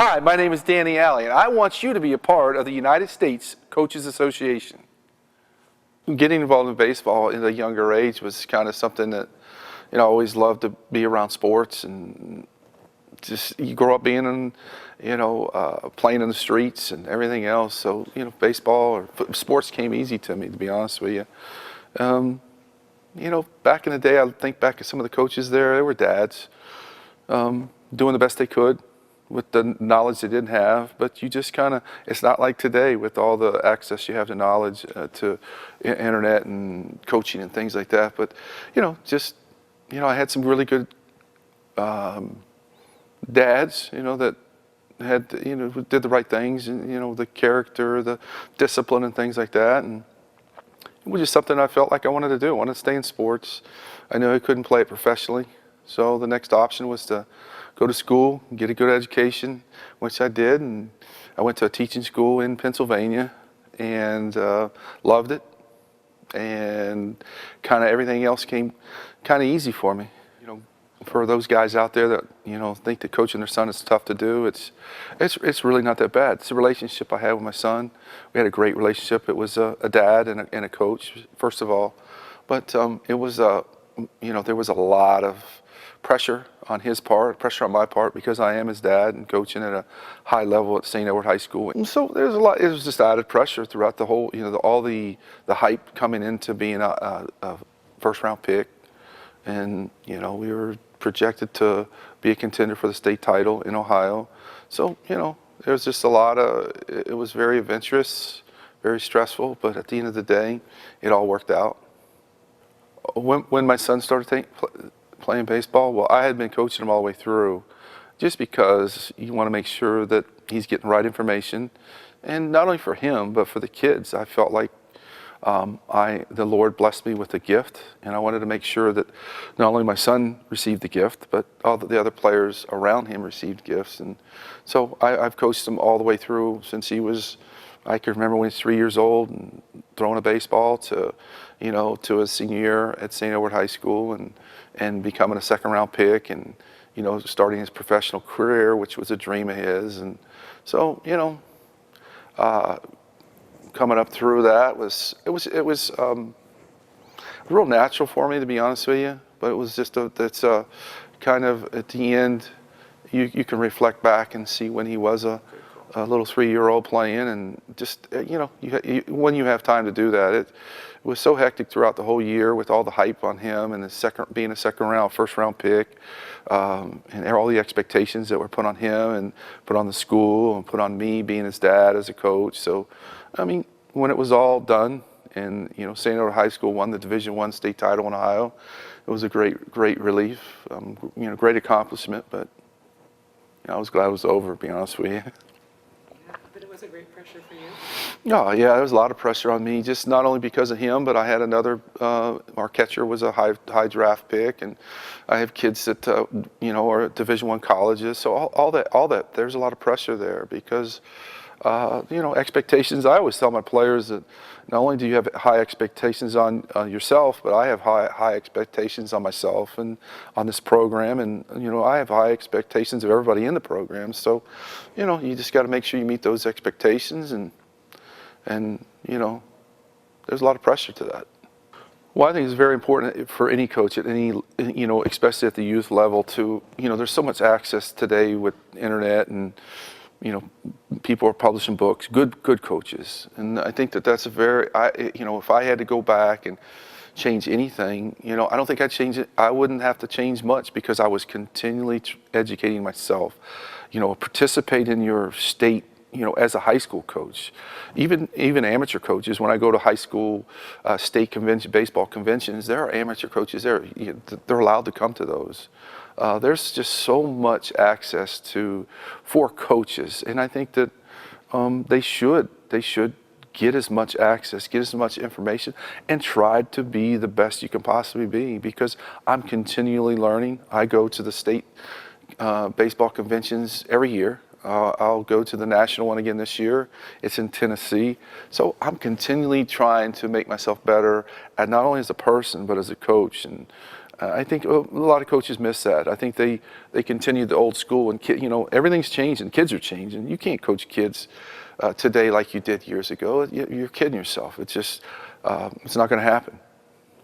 Hi, my name is Danny Allie, and I want you to be a part of the United States Coaches Association. Getting involved in baseball at a younger age was kind of something that, I always loved to be around sports, and just you grow up being in, playing in the streets and everything else. So, baseball or sports came easy to me, to be honest with you. Back in the day, I think back at some of the coaches there, they were dads, doing the best they could with the knowledge they didn't have, but you just kind of, it's not like today with all the access you have to knowledge, to internet and coaching and things like that. But, I had some really good dads, that had, who did the right things, and, the character, the discipline and things like that. And it was just something I felt like I wanted to do. I wanted to stay in sports. I knew I couldn't play it professionally. So the next option was to go to school, get a good education, which I did. And I went to a teaching school in Pennsylvania and loved it. And kind of everything else came kind of easy for me. For those guys out there that, think that coaching their son is tough to do, it's really not that bad. It's a relationship I had with my son. We had a great relationship. It was a dad and a coach, first of all. But it was, there was a lot of pressure on his part, pressure on my part, because I am his dad and coaching at a high level at St. Edward High School. And so there's a lot. It was just added pressure throughout the whole, all the hype coming into being a first-round pick, and we were projected to be a contender for the state title in Ohio. So there was just a lot of. It was very adventurous, very stressful, but at the end of the day, it all worked out. When my son started playing baseball, well, I had been coaching him all the way through, just because you want to make sure that he's getting the right information, and not only for him but for the kids. I felt like the Lord blessed me with a gift, and I wanted to make sure that not only my son received the gift, but all the other players around him received gifts. And so I've coached him all the way through since he was. I can remember when he was 3 years old and throwing a baseball to his senior year at St. Edward High School, and becoming a second-round pick, and starting his professional career, which was a dream of his. And so coming up through that was real natural for me, to be honest with you. But it was just that's kind of at the end, you can reflect back and see when he was a little 3-year-old playing, and just when you have time to do that, it was so hectic throughout the whole year with all the hype on him, and being a first-round pick, and all the expectations that were put on him and put on the school and put on me being his dad as a coach. So, when it was all done, and St. Edward High School won the Division I state title in Ohio, it was a great relief, great accomplishment. But I was glad it was over, to be honest with you. But it was a great pressure for you. Oh yeah, there was a lot of pressure on me, just not only because of him, but I had another. Our catcher was a high draft pick, and I have kids that are at Division I colleges. So all that, there's a lot of pressure there because. Expectations. I always tell my players that not only do you have high expectations on yourself, but I have high expectations on myself and on this program, and I have high expectations of everybody in the program. So, you just got to make sure you meet those expectations, and there's a lot of pressure to that. Well, I think it's very important for any coach at any, especially at the youth level, to, there's so much access today with internet, and people are publishing books, good coaches. And I think that's if I had to go back and change anything, I don't think I'd change it. I wouldn't have to change much, because I was continually educating myself, participate in your state, as a high school coach, even amateur coaches. When I go to high school state baseball conventions, there are amateur coaches there. They're allowed to come to those. There's just so much access for coaches, and I think that they should get as much access, get as much information, and try to be the best you can possibly be, because I'm continually learning. I go to the state baseball conventions every year. I'll go to the national one again this year. It's in Tennessee. So I'm continually trying to make myself better, and not only as a person, but as a coach. And I think a lot of coaches miss that. I think they continue the old school, and everything's changing. Kids are changing. You can't coach kids today like you did years ago. You're kidding yourself. It's just it's not going to happen.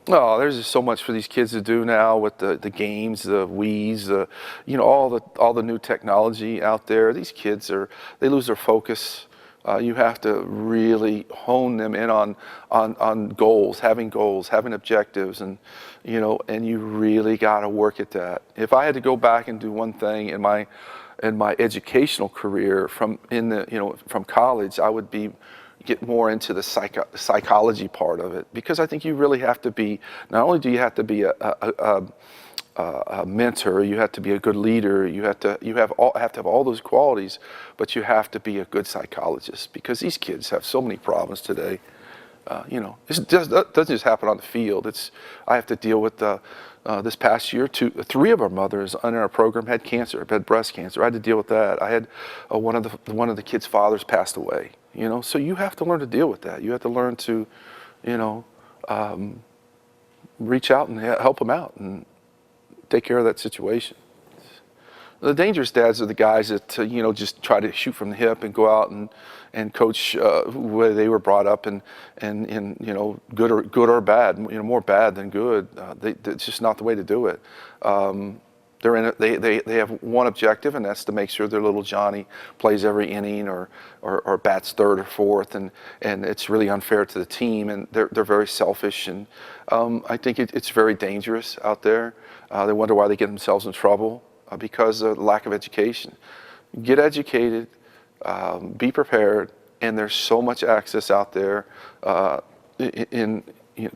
Oh, there's just so much for these kids to do now with the games, the Wii's, all the new technology out there. These kids they lose their focus. You have to really hone them in on goals, having objectives, and you really got to work at that. If I had to go back and do one thing in my educational career from college, I would get more into the psychology part of it, because I think you really have to be. Not only do you have to be a mentor, you have to be a good leader, you have to have all those qualities, but you have to be a good psychologist, because these kids have so many problems today. It doesn't just happen on the field. I have to deal with this past year, 3 of our mothers in our program had cancer, had breast cancer. I had to deal with that. I had one of the kids' fathers passed away. So you have to learn to deal with that. You have to learn to, reach out and help them out and take care of that situation. The dangerous dads are the guys that just try to shoot from the hip and go out and coach where they were brought up, and good or bad, more bad than good. It's just not the way to do it. They have one objective, and that's to make sure their little Johnny plays every inning or bats third or fourth, and it's really unfair to the team, and they're very selfish, and I think it's very dangerous out there. They wonder why they get themselves in trouble because of lack of education. Get educated, be prepared, and there's so much access out there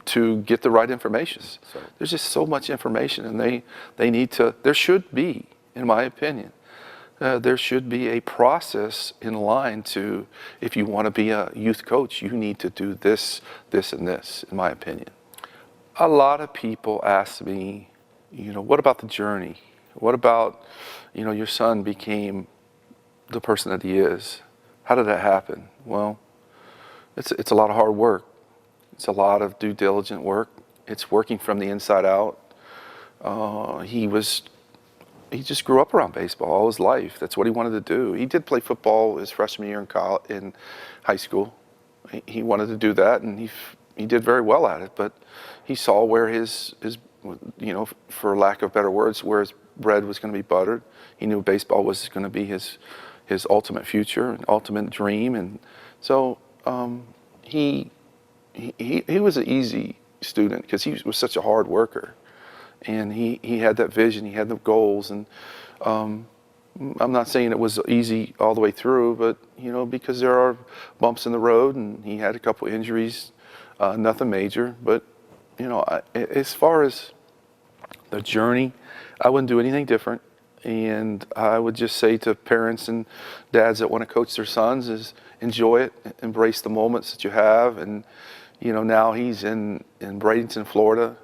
to get the right information. So there's just so much information, and they need to. There should be, in my opinion, there should be a process in line to. If you want to be a youth coach, you need to do this, this, and this. In my opinion, a lot of people ask me, what about the journey? What about, your son became the person that he is? How did that happen? Well, it's a lot of hard work. It's a lot of due diligent work. It's working from the inside out. He just grew up around baseball all his life. That's what he wanted to do. He did play football his freshman year in high school. He wanted to do that, and he did very well at it. But he saw where his for lack of better words, where his bread was going to be buttered. He knew baseball was going to be his ultimate future and ultimate dream, and so he was an easy student because he was such a hard worker, and he had that vision, he had the goals, and I'm not saying it was easy all the way through, but because there are bumps in the road, and he had a couple injuries, nothing major, but as far as the journey, I wouldn't do anything different. And I would just say to parents and dads that want to coach their sons is enjoy it, embrace the moments that you have. And, now he's in Bradenton, Florida,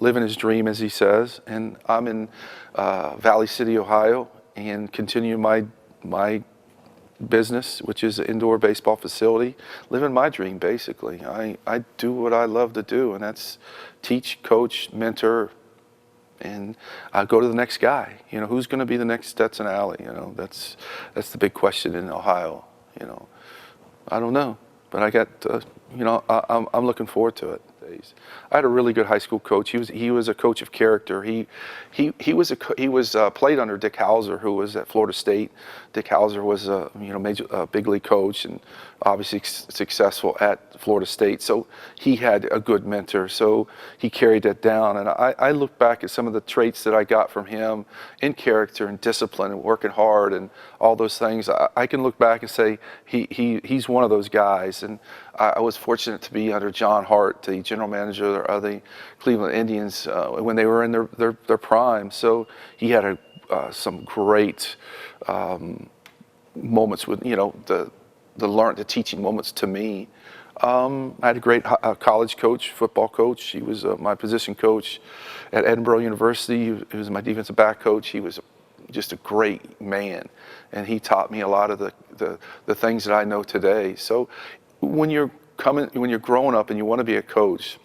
living his dream, as he says. And I'm in Valley City, Ohio, and continue my business, which is an indoor baseball facility, living my dream, basically. I do what I love to do, and that's teach, coach, mentor, and I go to the next guy. Who's going to be the next Stetson Allie? That's the big question in Ohio. I don't know, but I got I'm looking forward to it. I had a really good high school coach. He was a coach of character. He played under Dick Hauser, who was at Florida State. Dick Hauser was a big league coach, and obviously successful at Florida State. So he had a good mentor. So he carried that down. And I look back at some of the traits that I got from him in character and discipline and working hard and all those things. I can look back and say he's one of those guys. And I was fortunate to be under John Hart, the general manager of the Cleveland Indians, when they were in their prime. So he had some great moments with the teaching moments to me. I had a great college coach, football coach. He was my position coach at Edinboro University. He was my defensive back coach. He was just a great man, and he taught me a lot of the things that I know today. So when you're growing up and you want to be a coach,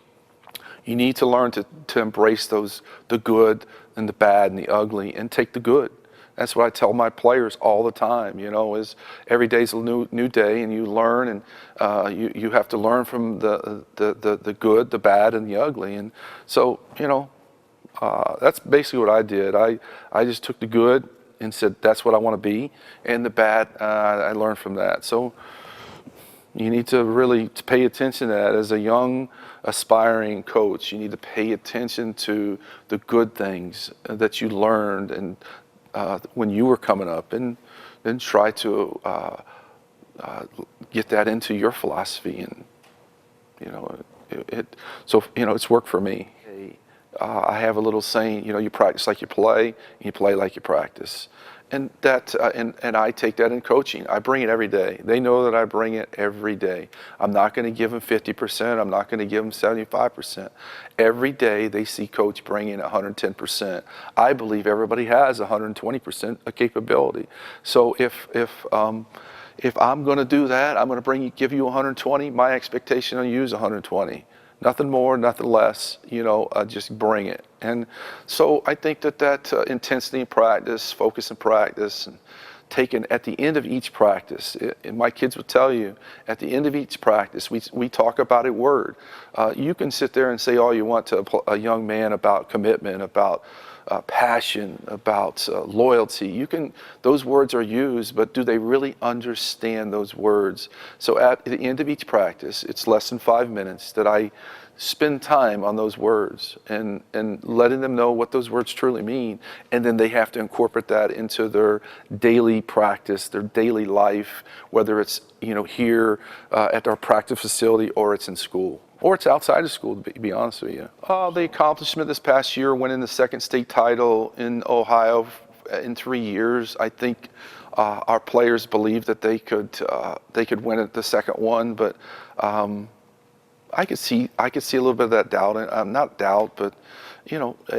You need to learn to embrace the good and the bad and the ugly, and take the good. That's what I tell my players all the time, is every day's a new day, and you learn, and you have to learn from the good, the bad, and the ugly. And so, that's basically what I did. I just took the good and said, that's what I want to be, and the bad, I learned from that. So you need to really pay attention to that as a young, aspiring coach. You need to pay attention to the good things that you learned and when you were coming up, and then try to get that into your philosophy. And it's worked for me. I have a little saying, you practice like you play, and you play like you practice. And that, and I take that in coaching. I bring it every day. They know that I bring it every day. I'm not going to give them 50%. I'm not going to give them 75%. Every day they see coach bring in 110%. I believe everybody has 120% of capability. So if I'm going to do that, I'm going to give you 120. My expectation on you is 120. Nothing more, nothing less, just bring it. And so I think that intensity in practice, focus in practice, and taken at the end of each practice, and my kids will tell you, at the end of each practice, we talk about a word. You can sit there and say all you want to a young man about commitment, about passion, about loyalty. Those words are used, but do they really understand those words? So at the end of each practice, it's less than 5 minutes that I spend time on those words and letting them know what those words truly mean, and then they have to incorporate that into their daily practice, their daily life, whether it's here at our practice facility, or it's in school, or it's outside of school, to be honest with you. The accomplishment this past year, winning the second state title in Ohio in 3 years. I think our players believed that they could win it the second one, but I could see a little bit of that doubt. Not doubt, but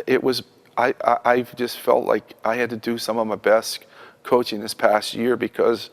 it was. I just felt like I had to do some of my best coaching this past year because.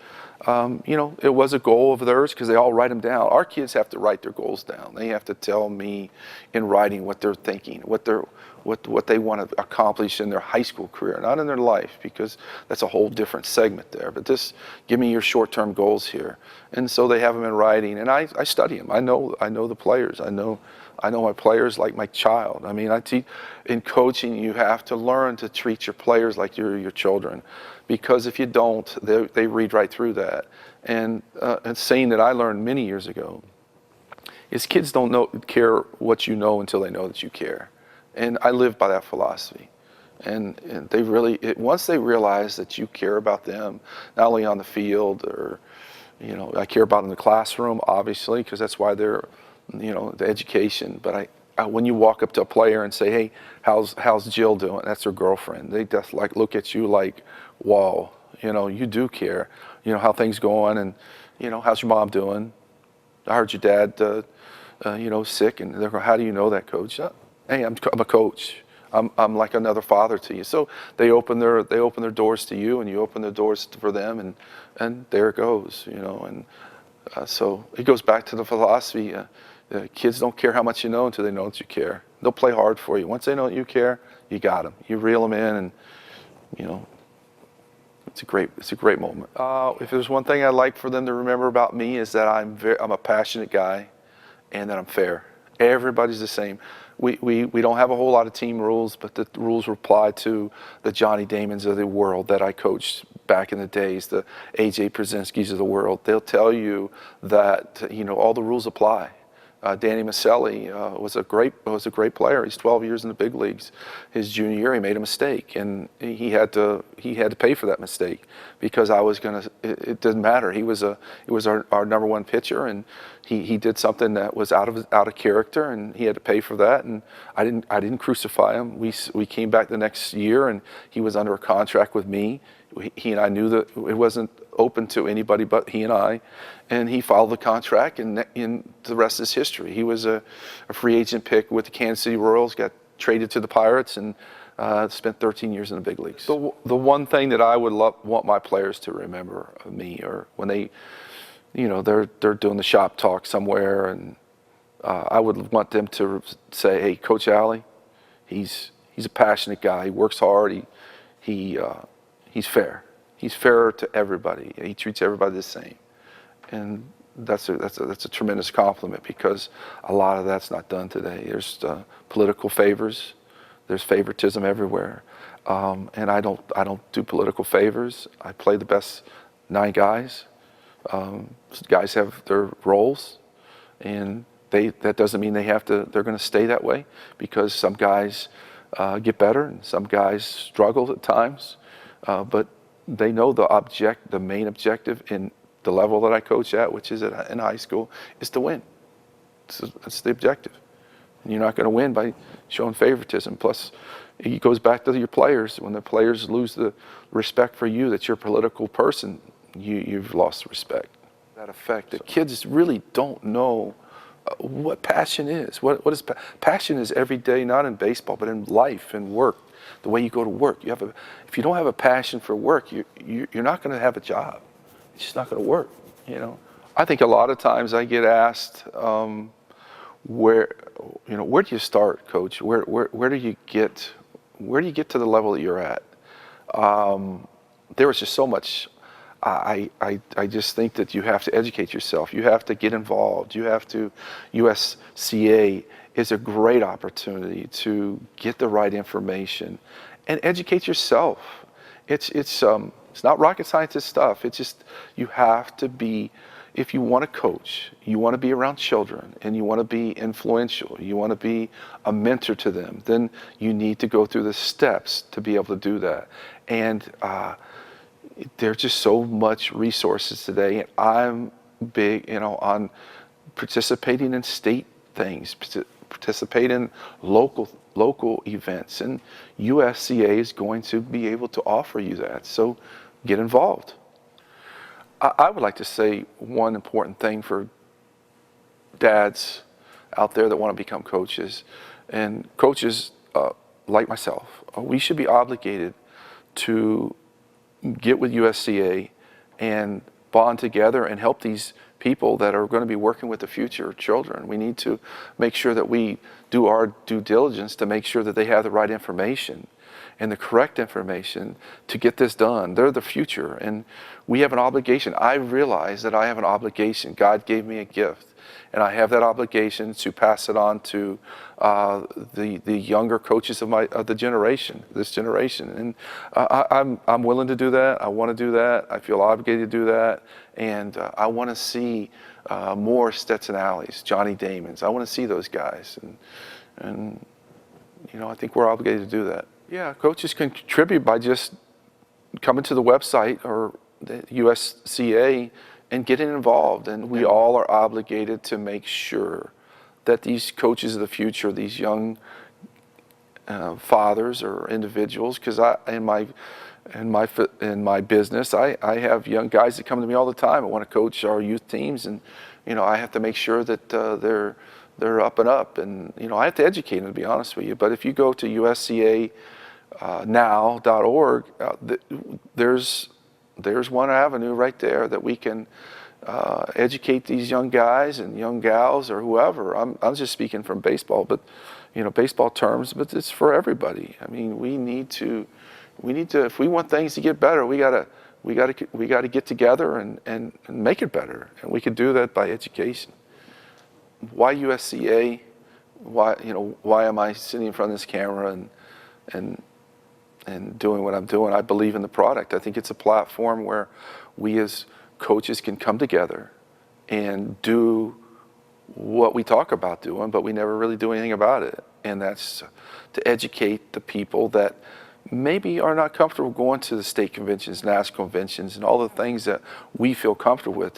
It was a goal of theirs because they all write them down. Our kids have to write their goals down. They have to tell me in writing what they're thinking, what they want to accomplish in their high school career, not in their life, because that's a whole different segment there. But just give me your short-term goals here. And so they have them in writing, and I study them. I know the players. I know my players like my child. I mean, I teach in coaching. You have to learn to treat your players like you're your children, because if you don't, they read right through that. And a saying that I learned many years ago is kids don't care what you know until they know that you care. And I live by that philosophy. And they really, once they realize that you care about them, not only on the field or, I care about them in the classroom, obviously, because that's why they're, the education. But when you walk up to a player and say, hey, how's Jill doing? That's her girlfriend. They just look at you like, whoa, you do care. How things going, and how's your mom doing? I heard your dad, sick, and they're going, how do you know that, coach? Hey, I'm a coach. I'm like another father to you. So they open their doors to you, and you open the doors for them, and there it goes, and so it goes back to the philosophy. Kids don't care how much you know until they know that you care. They'll play hard for you. Once they know that you care, you got them. You reel them in, and it's a great moment. If there's one thing I'd like for them to remember about me is that I'm a passionate guy, and that I'm fair. Everybody's the same. We don't have a whole lot of team rules, but the rules apply to the Johnny Damons of the world that I coached back in the days, the A.J. Przinskis of the world. They'll tell you that all the rules apply. Danny Maselli was a great player. He's 12 years in the big leagues. His junior year, he made a mistake, and he had to pay for that mistake because it didn't matter. He was our number one pitcher, and he did something that was out of character, and he had to pay for that. And I didn't crucify him. We came back the next year, and he was under a contract with me. He and I knew that it wasn't open to anybody but he and I, and he followed the contract, and the rest is history. He was a free agent pick with the Kansas City Royals, got traded to the Pirates, and spent 13 years in the big leagues. The one thing that I would want my players to remember of me, or when they, they're doing the shop talk somewhere, and I would want them to say, hey, Coach Allie, he's a passionate guy. He works hard. He's fair. He's fair to everybody. He treats everybody the same. And that's a tremendous compliment, because a lot of that's not done today. There's political favors. There's favoritism everywhere. And I don't do political favors. I play the best 9 guys. Guys have their roles, and that doesn't mean they're going to stay that way, because some guys get better and some guys struggle at times. But they know the main objective in the level that I coach at, which is in high school, is to win. That's the objective. And you're not going to win by showing favoritism. Plus, it goes back to your players. When the players lose the respect for you, that you're a political person, you've lost respect. That effect. The kids really don't know what passion is. What is passion? Is every day, not in baseball, but in life and work. The way you go to work. If you don't have a passion for work, you're not going to have a job. It's just not going to work. I think a lot of times I get asked, where do you start, Coach? Where do you get to the level that you're at? There was just so much. I just think that you have to educate yourself. You have to get involved. USCA is a great opportunity to get the right information and educate yourself. It's not rocket scientist stuff. It's just, you have to be, if you want to coach, you want to be around children, and you want to be influential, you want to be a mentor to them, then you need to go through the steps to be able to do that. And there's just so much resources today, and I'm big, on participating in state things, participate in local events, and USCA is going to be able to offer you that. So get involved. I would like to say one important thing for dads out there that want to become coaches, and coaches like myself, we should be obligated to get with USCA and bond together and help these people that are going to be working with the future children. We need to make sure that we do our due diligence to make sure that they have the right information and the correct information to get this done. They're the future, and we have an obligation. I realize that I have an obligation. God gave me a gift, and I have that obligation to pass it on to the younger coaches of this generation. And I'm willing to do that. I want to do that. I feel obligated to do that, and I want to see more Stetson Allies, Johnny Damons. I want to see those guys, and I think we're obligated to do that. Yeah, coaches can contribute by just coming to the website or the USCA and getting involved. And we all are obligated to make sure that these coaches of the future, these young fathers or individuals, because in my business, I have young guys that come to me all the time and want to coach our youth teams, and I have to make sure that they're up and up, and I have to educate them, to be honest with you. But if you go to USCA now.org, there's one avenue right there that we can educate these young guys and young gals or whoever. I'm just speaking from baseball, but baseball terms, but it's for everybody. I mean, we need to if we want things to get better, we gotta get together and make it better, and we can do that by education. Why USCA? Why am I sitting in front of this camera and doing what I'm doing? I believe in the product. I think it's a platform where we as coaches can come together and do what we talk about doing, but we never really do anything about it. And that's to educate the people that maybe are not comfortable going to the state conventions, national conventions, and all the things that we feel comfortable with.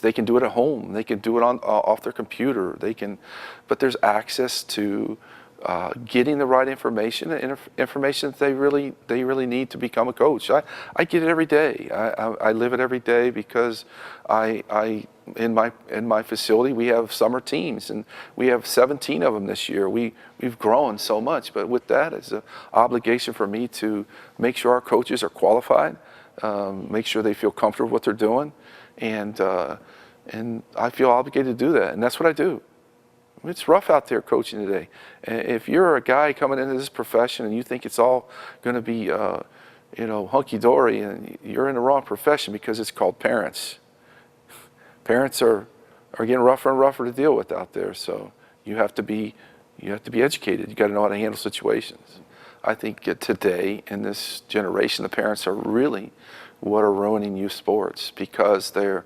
They can do it at home. They can do it off their computer. But there's access to getting the right information and information that they really need to become a coach. I get it every day. I live it every day, because in my facility we have summer teams, and we have 17 of them this year. We've grown so much, but with that, it's an obligation for me to make sure our coaches are qualified, make sure they feel comfortable with what they're doing, and I feel obligated to do that, and that's what I do. It's rough out there coaching today. If you're a guy coming into this profession and you think it's all going to be, hunky-dory, and you're in the wrong profession because it's called parents. Parents are getting rougher and rougher to deal with out there. So you have to be educated. You got to know how to handle situations. I think today in this generation, the parents are really what are ruining youth sports, because they're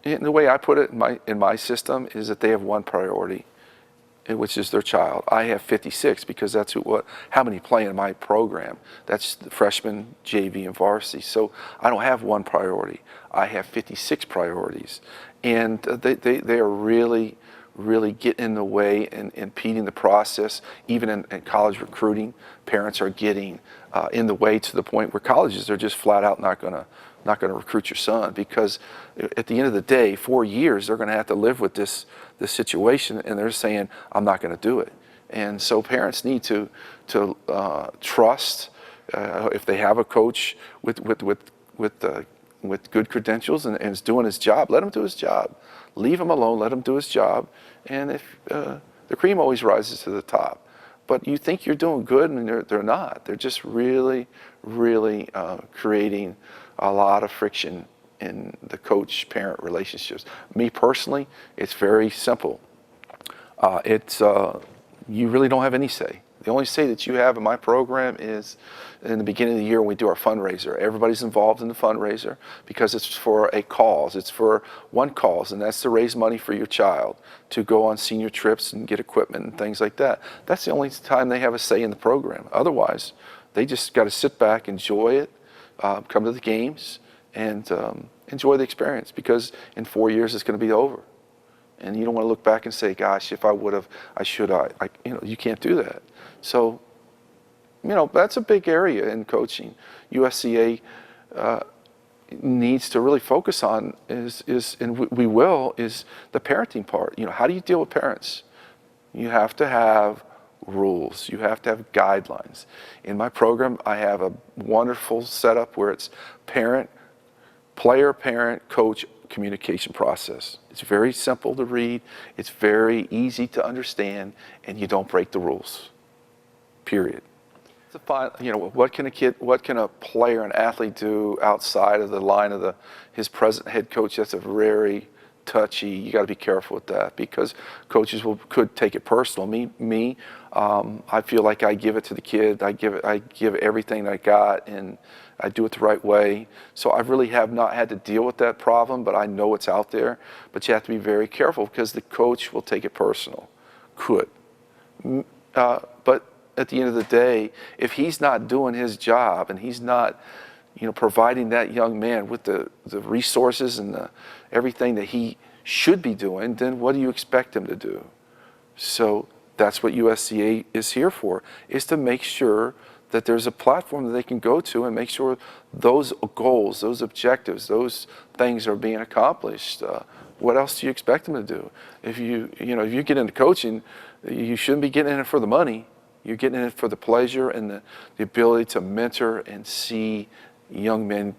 in the way I put it in my system is that they have one priority, which is their child. I have 56 because that's how many play in my program. That's the freshman, JV, and varsity. So I don't have one priority. I have 56 priorities, and they are really getting in the way and impeding the process. Even in college recruiting, parents are getting in the way to the point where colleges are just flat out not going to recruit your son, because at the end of the day, 4 years they're going to have to live with this situation, and they're saying, I'm not going to do it. And so parents need to trust, if they have a coach with good credentials and is doing his job, let him do his job. Leave him alone, let him do his job. And if the cream always rises to the top. But you think you're doing good, and they're not. They're just really creating a lot of friction in the coach-parent relationships. Me personally, it's very simple. You really don't have any say. The only say that you have in my program is in the beginning of the year when we do our fundraiser. Everybody's involved in the fundraiser because it's for a cause. It's for one cause, and that's to raise money for your child to go on senior trips and get equipment and things like that. That's the only time they have a say in the program. Otherwise, they just got to sit back, enjoy it, come to the games, and enjoy the experience, because in 4 years it's going to be over. And you don't want to look back and say, gosh, if I would have, I should have. You can't do that. So, that's a big area in coaching. USCA needs to really focus on is the parenting part. How do you deal with parents? You have to have rules. You have to have guidelines. In my program, I have a wonderful setup where it's player, parent, coach communication process. It's very simple to read. It's very easy to understand, and you don't break the rules. Period. What can a player, an athlete do outside of the line of his present head coach? That's a very touchy. You got to be careful with that, because coaches could take it personal. Me, I feel like I give it to the kid. I give everything I got, and I do it the right way. So I really have not had to deal with that problem, but I know it's out there. But you have to be very careful, because the coach will take it personal. Could. But at the end of the day, if he's not doing his job and he's not, providing that young man with the resources and everything that he should be doing, then what do you expect him to do? So that's what USCA is here for, is to make sure that there's a platform that they can go to and make sure those goals, those objectives, those things are being accomplished. What else do you expect them to do? If you get into coaching, you shouldn't be getting in it for the money. You're getting in it for the pleasure and the ability to mentor and see young men,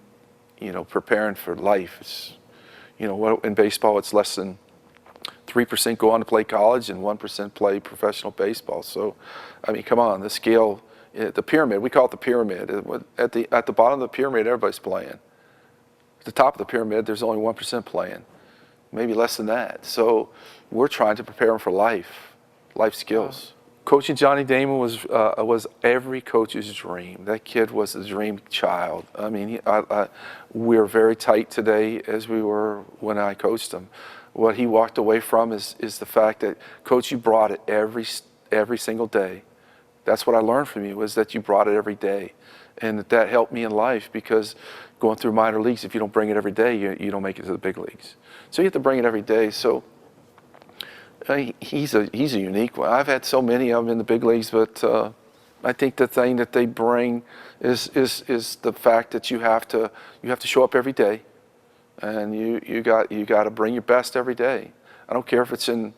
preparing for life. It's, in baseball, it's less than 3% go on to play college and 1% play professional baseball. So, come on, the scale, the pyramid, we call it the pyramid. At the bottom of the pyramid, everybody's playing. At the top of the pyramid, there's only 1% playing, maybe less than that. So we're trying to prepare them for life skills. Coaching Johnny Damon was every coach's dream. That kid was the dream child. We're very tight today as we were when I coached him. What he walked away from is the fact that, Coach, you brought it every single day. That's what I learned from you, was that you brought it every day. And that helped me in life, because going through minor leagues, if you don't bring it every day, you don't make it to the big leagues. So you have to bring it every day. So he's a unique one. I've had so many of them in the big leagues, but I think the thing that they bring is the fact that you have to show up every day, and you got to bring your best every day. I don't care if it's in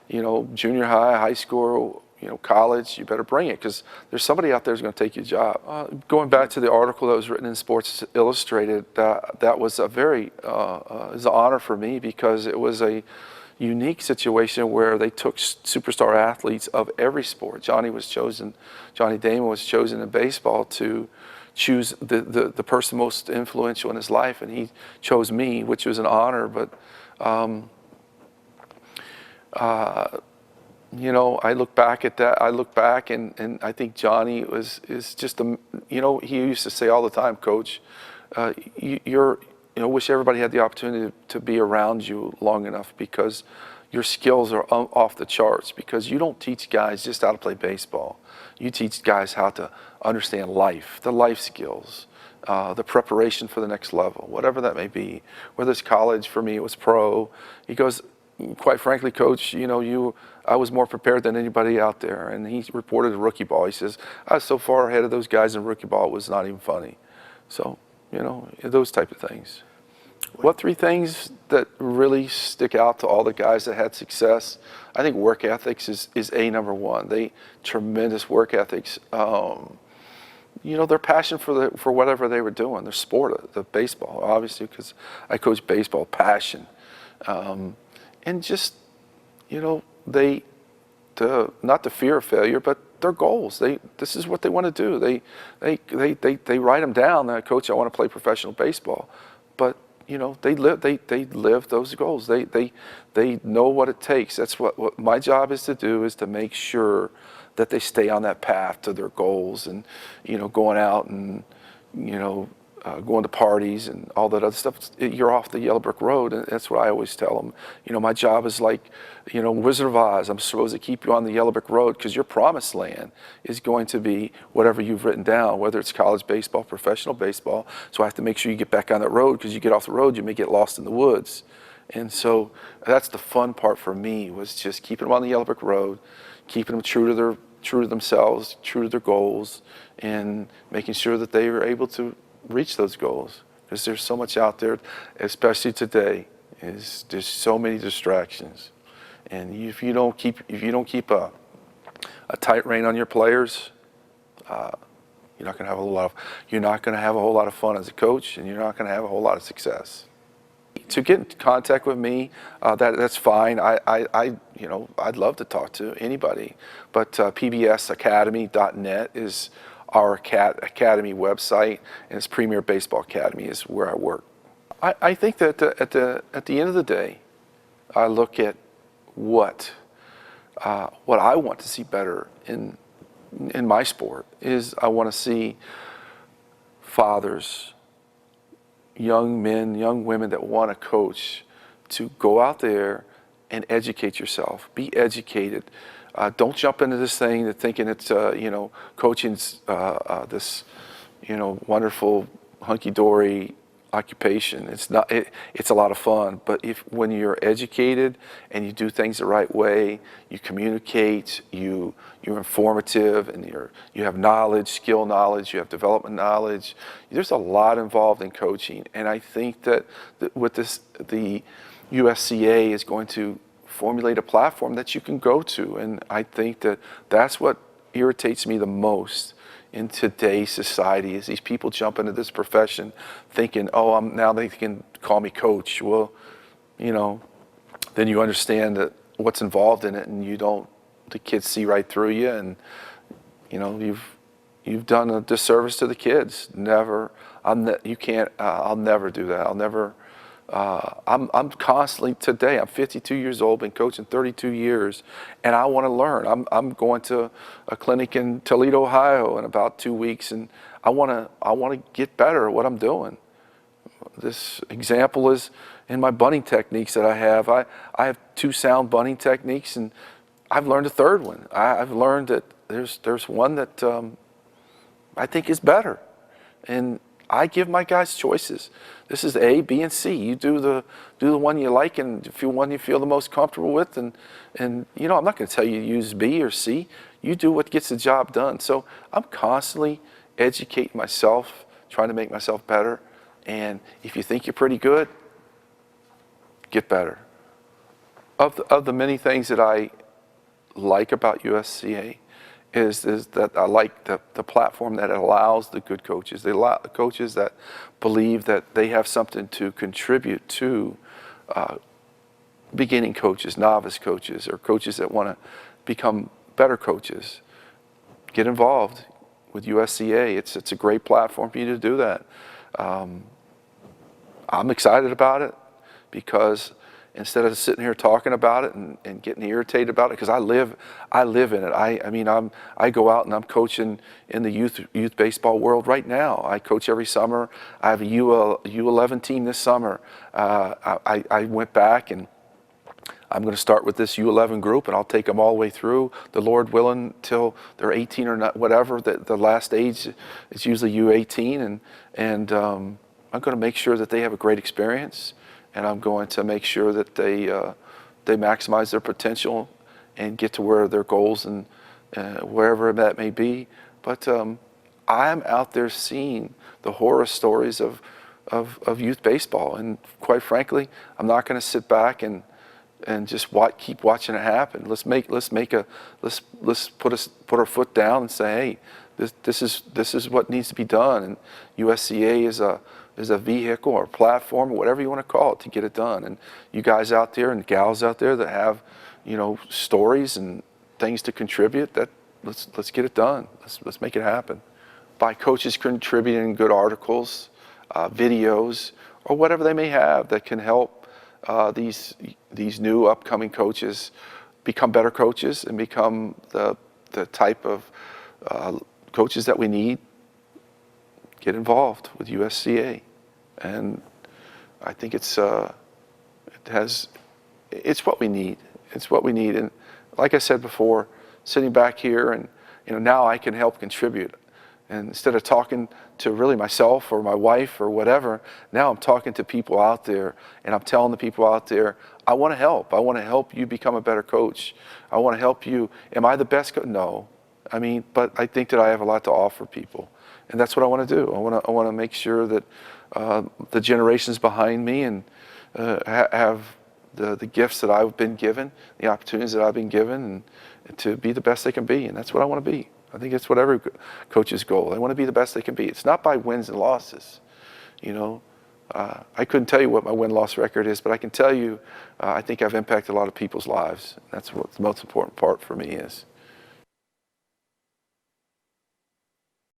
junior high, high school, college. You better bring it, because there's somebody out there who's going to take your job. Going back to the article that was written in Sports Illustrated, that was a very is an honor for me, because it was a unique situation where they took superstar athletes of every sport. Johnny Damon was chosen in baseball to choose the person most influential in his life, and he chose me, which was an honor. But you know, I look back at that. I look back, and I think Johnny is just a, you know, he used to say all the time, Coach, you know, wish everybody had the opportunity to be around you long enough, because your skills are off the charts, because you don't teach guys just how to play baseball. You teach guys how to understand life, the life skills, the preparation for the next level, whatever that may be. Whether it's college, for me it was pro. He goes, quite frankly, Coach, you know, I was more prepared than anybody out there. And he reported rookie ball. He says, I was so far ahead of those guys in rookie ball, it was not even funny. So, you know, those type of things. What three things that really stick out to all the guys that had success? I think work ethics is number one. They tremendous work ethics. You know, their passion for whatever they were doing, their sport, the baseball, obviously, because I coach baseball, passion. And just, you know, not the fear of failure, but their goals. This is what they want to do. They write them down. Coach, I want to play professional baseball, but you know, they live those goals. They know what it takes. That's what my job is to do, is to make sure that they stay on that path to their goals, and you know, going out and you know, going to parties and all that other stuff. You're off the yellow brick road, and that's what I always tell them. You know, my job is like, you know, Wizard of Oz. I'm supposed to keep you on the yellow brick road, because your promised land is going to be whatever you've written down, whether it's college baseball, professional baseball. So I have to make sure you get back on that road, because you get off the road, you may get lost in the woods. And so that's the fun part for me, was just keeping them on the yellow brick road, keeping them true to themselves, true to their goals, and making sure that they are able to reach those goals. Because there's so much out there, especially today. There's so many distractions, and if you don't keep a tight rein on your players, you're not going to have a whole lot of fun as a coach, and you're not going to have a whole lot of success. To get in contact with me, that's fine. You know, I'd love to talk to anybody, but pbsacademy.net is our academy website, and it's Premier Baseball Academy is where I work. I think that at the end of the day, I look at what I want to see better in my sport is I want to see fathers, young men, young women that want to coach, to go out there and educate yourself. Be educated. Don't jump into this thing that thinking it's you know, coaching's this, you know, wonderful hunky-dory occupation. It's not. It's a lot of fun, but when you're educated and you do things the right way, you communicate, you're informative, and you have knowledge, skill knowledge, you have development knowledge. There's a lot involved in coaching, and I think that with this, the USCA is going to formulate a platform that you can go to, and I think that that's what irritates me the most in today's society, is these people jump into this profession thinking, oh, now they can call me coach. Well, you know, then you understand that what's involved in it, and the kids see right through you, and you know, you've done a disservice to the kids. I'll never do that. I'll never. I'm constantly, today I'm 52 years old, been coaching 32 years, and I want to learn. I'm going to a clinic in Toledo, Ohio in about 2 weeks, and I want to get better at what I'm doing. This example is in my bunting techniques that I have. I have 2 sound bunting techniques, and I've learned a third one. I've learned that there's one that I think is better, and I give my guys choices. This is A, B, and C. You do the one you like, and one you feel the most comfortable with, and you know, I'm not going to tell you to use B or C. You do what gets the job done. So I'm constantly educating myself, trying to make myself better. And if you think you're pretty good, get better. Of the many things that I like about USCA, is that I like the platform that allows the good coaches. They allow the coaches that believe that they have something to contribute to beginning coaches, novice coaches, or coaches that want to become better coaches, get involved with USCA. It's a great platform for you to do that. I'm excited about it because instead of sitting here talking about it and getting irritated about it, because I live in it. I mean, I go out and I'm coaching in the youth baseball world right now. I coach every summer. I have a U11 team this summer. I went back and I'm going to start with this U11 group, and I'll take them all the way through, the Lord willing, till they're 18 or not, whatever. The last age is usually U18, and I'm going to make sure that they have a great experience, and I'm going to make sure that they maximize their potential and get to where their goals and wherever that may be. But I'm out there seeing the horror stories of youth baseball, and quite frankly, I'm not going to sit back and just keep watching it happen. Let's put our foot down and say, hey, this is what needs to be done. And USCA is a vehicle or platform or whatever you want to call it to get it done. And you guys out there and gals out there that have, stories and things to contribute, let's get it done. Let's make it happen. By coaches contributing good articles, videos, or whatever they may have that can help these new upcoming coaches become better coaches and become the type of coaches that we need. Get involved with USCA, and I think it's what we need. It's what we need, and like I said before, sitting back here and now I can help contribute. And instead of talking to really myself or my wife or whatever, now I'm talking to people out there, and I'm telling the people out there, I want to help. I want to help you become a better coach. I want to help you. Am I the best coach? No. I mean, but I think that I have a lot to offer people, and that's what I want to do. I want to make sure that the generations behind me and have the gifts that I've been given, the opportunities that I've been given, and to be the best they can be, and that's what I want to be. I think it's what every coach's goal. They want to be the best they can be. It's not by wins and losses. I couldn't tell you what my win-loss record is, but I can tell you I think I've impacted a lot of people's lives. That's what the most important part for me is.